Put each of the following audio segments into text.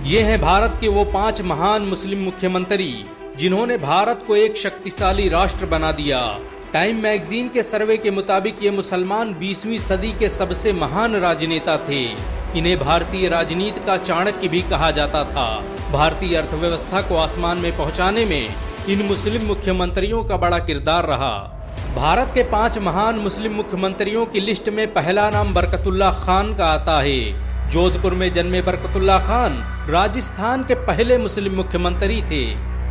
ये हैं भारत के वो 5 महान मुस्लिम मुख्यमंत्री जिन्होंने भारत को एक शक्तिशाली राष्ट्र बना दिया। टाइम मैगजीन के सर्वे के मुताबिक ये मुसलमान 20वीं सदी के सबसे महान राजनेता थे। इन्हें भारतीय राजनीति का चाणक्य भी कहा जाता था। भारतीय अर्थव्यवस्था को आसमान में पहुंचाने में इन मुस्लिम मुख्यमंत्रियों का बड़ा किरदार रहा। भारत के 5 महान मुस्लिम मुख्यमंत्रियों की लिस्ट में पहला नाम बरकतुल्ला खान का आता है। जोधपुर में जन्मे बरकतुल्ला खान राजस्थान के पहले मुस्लिम मुख्यमंत्री थे।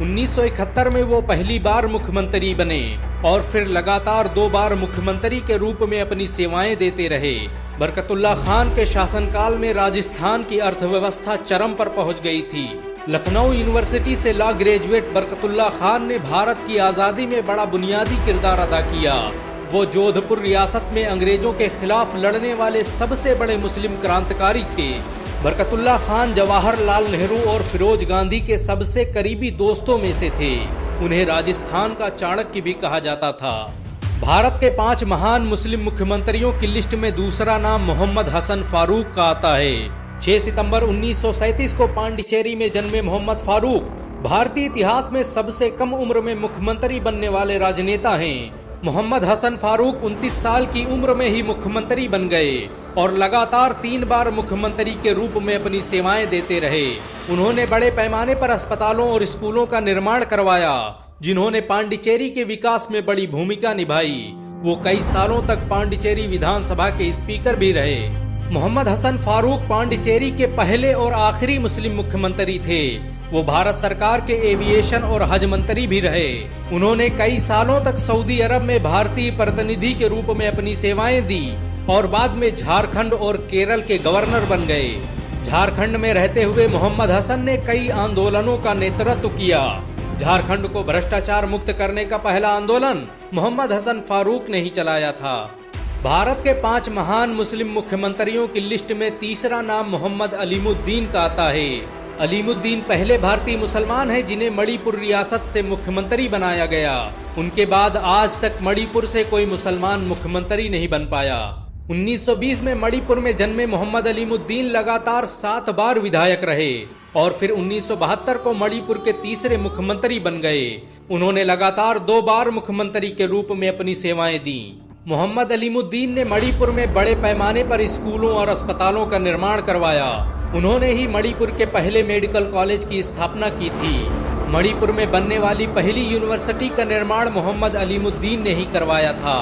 1971 में वो पहली बार मुख्यमंत्री बने और फिर लगातार 2 बार मुख्यमंत्री के रूप में अपनी सेवाएं देते रहे। बरकतुल्ला खान के शासनकाल में राजस्थान की अर्थव्यवस्था चरम पर पहुंच गई थी। लखनऊ यूनिवर्सिटी से लॉ ग्रेजुएट बरकतुल्ला खान ने भारत की आजादी में बड़ा बुनियादी किरदार अदा किया। वो जोधपुर रियासत में अंग्रेजों के खिलाफ लड़ने वाले सबसे बड़े मुस्लिम क्रांतिकारी थे। बरकतुल्ला खान जवाहरलाल नेहरू और फिरोज गांधी के सबसे करीबी दोस्तों में से थे। उन्हें राजस्थान का चाणक्य भी कहा जाता था। भारत के 5 महान मुस्लिम मुख्यमंत्रियों की लिस्ट में दूसरा नाम मोहम्मद हसन फारूक का आता है। 6 सितंबर 1937 को पांडिचेरी में जन्मे मोहम्मद फारूक भारतीय इतिहास में सबसे कम उम्र में मुख्यमंत्री बनने वाले राजनेता हैं। मोहम्मद हसन फारूक 29 साल की उम्र में ही मुख्यमंत्री बन गए और लगातार 3 बार मुख्यमंत्री के रूप में अपनी सेवाएं देते रहे। उन्होंने बड़े पैमाने पर अस्पतालों और स्कूलों का निर्माण करवाया, जिन्होंने पांडिचेरी के विकास में बड़ी भूमिका निभाई। वो कई सालों तक पांडिचेरी विधानसभा के स्पीकर भी रहे। मोहम्मद हसन फारूक पांडिचेरी के पहले और आखिरी मुस्लिम मुख्यमंत्री थे। वो भारत सरकार के एविएशन और हज मंत्री भी रहे। उन्होंने कई सालों तक सऊदी अरब में भारतीय प्रतिनिधि के रूप में अपनी सेवाएं दी और बाद में झारखंड और केरल के गवर्नर बन गए। झारखंड में रहते हुए मोहम्मद हसन ने कई आंदोलनों का नेतृत्व किया। झारखंड को भ्रष्टाचार मुक्त करने का पहला आंदोलन मोहम्मद हसन फारूक ने ही चलाया था। भारत के 5 महान मुस्लिम मुख्यमंत्रियों की लिस्ट में तीसरा नाम मोहम्मद अलीमुद्दीन का आता है। अलीमुद्दीन पहले भारतीय मुसलमान हैं जिन्हें मणिपुर रियासत से मुख्यमंत्री बनाया गया। उनके बाद आज तक मणिपुर से कोई मुसलमान मुख्यमंत्री नहीं बन पाया। 1920 में मणिपुर में जन्मे मोहम्मद अलीमुद्दीन लगातार 7 बार विधायक रहे और फिर 1972 को मणिपुर के तीसरे मुख्यमंत्री बन गए। उन्होंने लगातार 2 बार मुख्यमंत्री के रूप में अपनी सेवाएं दी। मोहम्मद अलीमुद्दीन ने मणिपुर में बड़े पैमाने पर स्कूलों और अस्पतालों का निर्माण करवाया। उन्होंने ही मणिपुर के पहले मेडिकल कॉलेज की स्थापना की थी। मणिपुर में बनने वाली पहली यूनिवर्सिटी का निर्माण मोहम्मद अलीमुद्दीन ने ही करवाया था।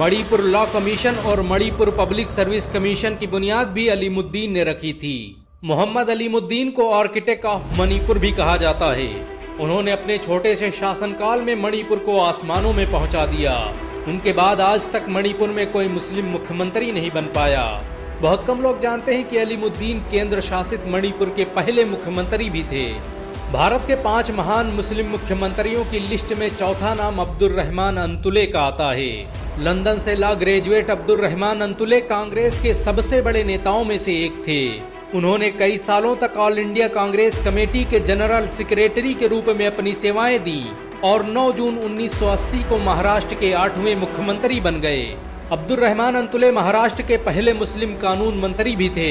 मणिपुर लॉ कमीशन और मणिपुर पब्लिक सर्विस कमीशन की बुनियाद भी अलीमुद्दीन ने रखी थी। मोहम्मद अलीमुद्दीन को आर्किटेक्ट ऑफ मणिपुर भी कहा जाता है। उन्होंने अपने छोटे से शासनकाल में मणिपुर को आसमानों में पहुंचा दिया। उनके बाद आज तक मणिपुर में कोई मुस्लिम मुख्यमंत्री नहीं बन पाया। बहुत कम लोग जानते हैं कि अलीमुद्दीन केंद्र शासित मणिपुर के पहले मुख्यमंत्री भी थे। भारत के 5 महान मुस्लिम मुख्यमंत्रियों की लिस्ट में चौथा नाम अब्दुल रहमान अंतुले का आता है। लंदन से लॉ ग्रेजुएट अब्दुल रहमान अंतुले कांग्रेस के सबसे बड़े नेताओं में से एक थे। उन्होंने कई सालों तक ऑल इंडिया कांग्रेस कमेटी के जनरल सेक्रेटरी के रूप में अपनी सेवाएं दी और 9 जून 1980 को महाराष्ट्र के 8वें मुख्यमंत्री बन गए। अब्दुल रहमान अंतुले महाराष्ट्र के पहले मुस्लिम कानून मंत्री भी थे।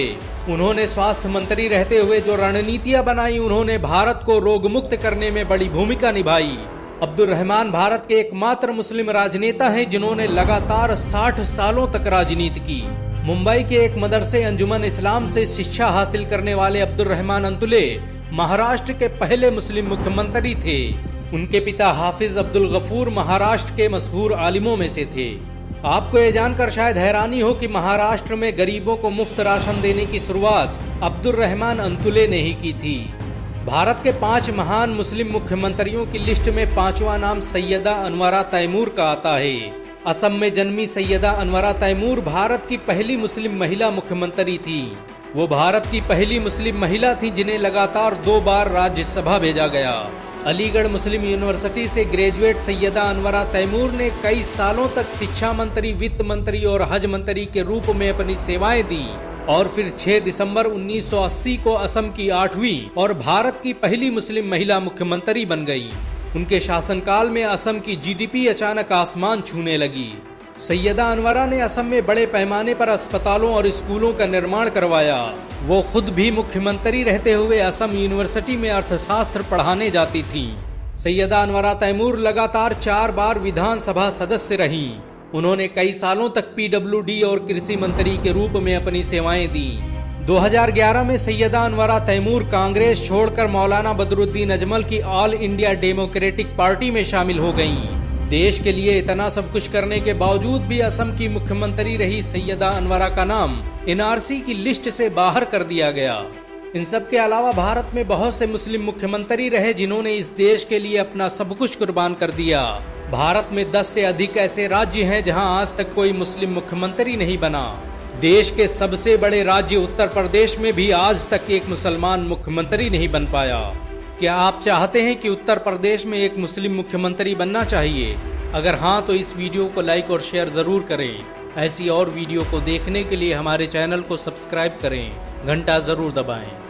उन्होंने स्वास्थ्य मंत्री रहते हुए जो रणनीतियां बनाई, उन्होंने भारत को रोग मुक्त करने में बड़ी भूमिका निभाई। अब्दुल रहमान भारत के एकमात्र मुस्लिम राजनेता हैं जिन्होंने लगातार 60 सालों तक राजनीति की। मुंबई के एक मदरसे अंजुमन इस्लाम से शिक्षा हासिल करने वाले अब्दुल रहमान अंतुले महाराष्ट्र के पहले मुस्लिम मुख्यमंत्री थे। उनके पिता हाफिज अब्दुल गफूर महाराष्ट्र के मशहूर आलिमों में से थे। आपको ये जानकर शायद हैरानी हो कि महाराष्ट्र में गरीबों को मुफ्त राशन देने की शुरुआत अब्दुल रहमान अंतुले ने ही की थी। भारत के 5 महान मुस्लिम मुख्यमंत्रियों की लिस्ट में 5वां नाम सैयदा अनवरा तैमूर का आता है। असम में जन्मी सैयदा अनवरा तैमूर भारत की पहली मुस्लिम महिला मुख्यमंत्री थी। वो भारत की पहली मुस्लिम महिला थी जिन्हें लगातार 2 बार राज्यसभा भेजा गया। अलीगढ़ मुस्लिम यूनिवर्सिटी से ग्रेजुएट सैयदा अनवरा तैमूर ने कई सालों तक शिक्षा मंत्री, वित्त मंत्री और हज मंत्री के रूप में अपनी सेवाएं दी और फिर 6 दिसंबर 1980 को असम की 8वीं और भारत की पहली मुस्लिम महिला मुख्यमंत्री बन गई। उनके शासनकाल में असम की जीडीपी अचानक आसमान छूने लगी। सैयदा अनवरा ने असम में बड़े पैमाने पर अस्पतालों और स्कूलों का निर्माण करवाया। वो खुद भी मुख्यमंत्री रहते हुए असम यूनिवर्सिटी में अर्थशास्त्र पढ़ाने जाती थीं। सैयदा अनवरा तैमूर लगातार 4 बार विधानसभा सदस्य रहीं। उन्होंने कई सालों तक पीडब्ल्यूडी और कृषि मंत्री के रूप में अपनी सेवाएं दी। 2011 में सैयदा अनवरा तैमूर कांग्रेस छोड़कर मौलाना बदरुद्दीन अजमल की ऑल इंडिया डेमोक्रेटिक पार्टी में शामिल हो गईं। देश के लिए इतना सब कुछ करने के बावजूद भी असम की मुख्यमंत्री रही सैयदा अनवरा का नाम एनआरसी की लिस्ट से बाहर कर दिया गया। इन सब के अलावा भारत में बहुत से मुस्लिम मुख्यमंत्री रहे जिन्होंने इस देश के लिए अपना सब कुछ कुर्बान कर दिया। भारत में 10 से अधिक ऐसे राज्य हैं जहां आज तक कोई मुस्लिम मुख्यमंत्री नहीं बना। देश के सबसे बड़े राज्य उत्तर प्रदेश में भी आज तक एक मुसलमान मुख्यमंत्री नहीं बन पाया। क्या आप चाहते हैं कि उत्तर प्रदेश में एक मुस्लिम मुख्यमंत्री बनना चाहिए? अगर हाँ तो इस वीडियो को लाइक और शेयर जरूर करें। ऐसी और वीडियो को देखने के लिए हमारे चैनल को सब्सक्राइब करें, घंटा जरूर दबाएं।